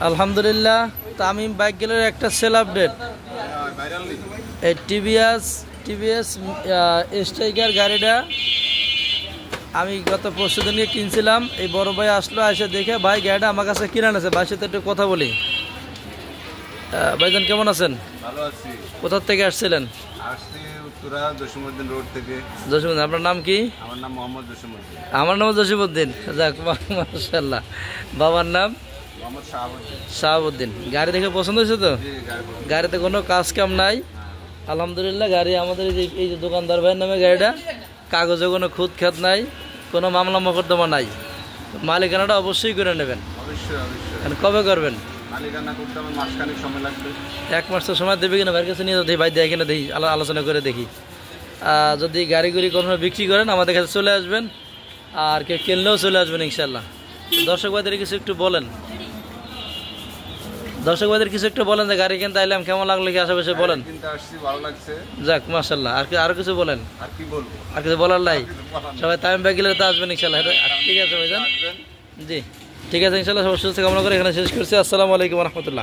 আলহামদুলিল্লাহ, তামিম বাইক গ্যালারির একটা সেল আপডেট। এই টিভিএস স্ট্রাইকার গাড়িটা আমি গত পরশু দিনকে কিনছিলাম। এই বড় ভাই আসলো, এসে দেখে ভাই গাড়িটা আমার কাছে কিনে আছে, ভাইয়ের সাথে একটু কথা বলি। ভাইজান কেমন আছেন? ভালো আছি। কোথা থেকে আসছিলেন? আসছি উত্তরা জসিমউদ্দিন রোড থেকে। জসিমউদ্দিন, আপনার নাম কি? আমার নাম মোহাম্মদ জসিমউদ্দিন। আমার নাম জসিমউদ্দিন। যাক, মাশাআল্লাহ। বাবার নাম? মোহাম্মদ শাহাবুদ্দিন। শাহাবুদ্দিন। গাড়ি দেখে পছন্দ হয়েছে তো? গাড়িতে কোনো কাজ কাম নাই? আলহামদুলিল্লাহ। গাড়ি আমাদের এই যে দোকানদার ভাইয়ের নামে গাড়িটা, কাগজে কোনো খুঁত খাত নাই, কোনো মামলা মকদ্দমা নাই। মালিকানাটা অবশ্যই করে নেবেন। অবশ্যই অবশ্যই। কবে করবেন? মালিকানা করতে আমার মাসখানেক সময় লাগবে। 1 মাস তো সময় দেবে কিনা? ভাইয়ের কাছে নিয়ে যাতে ভাই দেখে কিনা দেখি, আলোচনা করে দেখি। যদি গাড়ি কোনো বিক্রি করেন আমাদের কাছে চলে আসবেন, আর কেউ কিনলেও চলে আসবেন ইনশাল্লাহ। দর্শক ভাইদের কিছু একটু বলেন, যে গাড়ি কিনতে আইলাম, কেমন লাগলো কি আশেপাশে বলেন। যাক, মাশাআল্লাহ। আর কিছু বলেন। আর কিছু বলার নাই? সবাই তামিম বাইক গ্যালারিতে আসবেন ইনশাল্লাহ। ঠিক আছে ভাইজান, জি ঠিক আছে ইনশাল্লাহ। সব সুস্থ কামনা করে এখানে শেষ করছি। আসসালামু আলাইকুম রহমতুল্লাহ।